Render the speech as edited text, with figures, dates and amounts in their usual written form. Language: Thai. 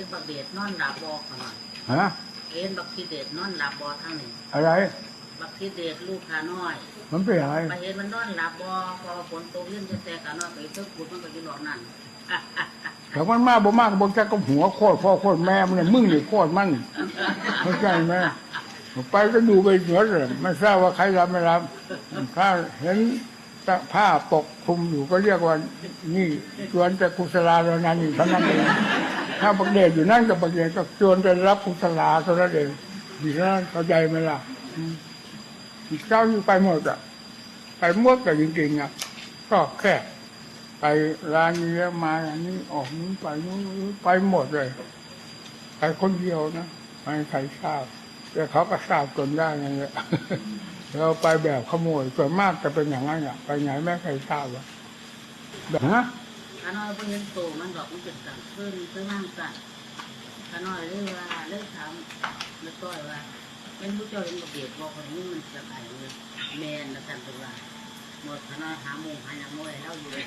นบักเดชนอนหลับบอกขนาดฮะเอ็นบักทีเดชนอนหลับบอทั้งนี้อะไรบักทีเดชลูกขาน้อยมันเป็นอะไรไปเห็นมันนอนหลับบอพอฝนตกเย็นจะแตกขาน้อยไปเพิ่งขุดมันก็จะหลอกนั่นแต่มันมากบ่มากบ่แค่ก็หัวโคตรพ่อโคตรแม่มันมึงนี่โคตรมันเข้าใจไหมไปก็ดูไปเหนือเลยไม่ทราบว่าใครรับไม่รับถ้าเห็นผ้าปกคลุมอยู่ก็เรียกว่านี่ชวนจะกุศลาเรานั่นนี่เท่านั้นเองถ้าบักเดชอยู่นั่นกับบักเดชก็ชวนจะรับกุศลาเท่านั้นเองดีนะเข้าใจไหมล่ะเจ้าอยู่ไปหมดอ่ะไปหมดแต่จริงๆอ่ะก็แค่ไปร้านนี้มาอันนี้ออกนี้ไปนู้นไปหมดเลยไปคนเดียวนะไม่ใครทราบแต่เขาก็ทราบจนได้ไงเนี่ยเราไปแบบขโมยส่วนมากจะเป็นอย่างนั้นอ่ะไปไหนไม่ใครทราบอ่ะแบบนะขาน้อยพวกนี้โตมันดอกมันเป็นต่างขึ้นนั่งกันขาน้อยเรื่องว่าเรื่องถามเรื่องต้อยว่าเป็นผู้เจ้าเห็นบักเดชบอกคนนี้มันจะไหนแมนนะท่านตัวว่าหมดขาน้อยหาโมงหายังโมยเล่าอยู่เลย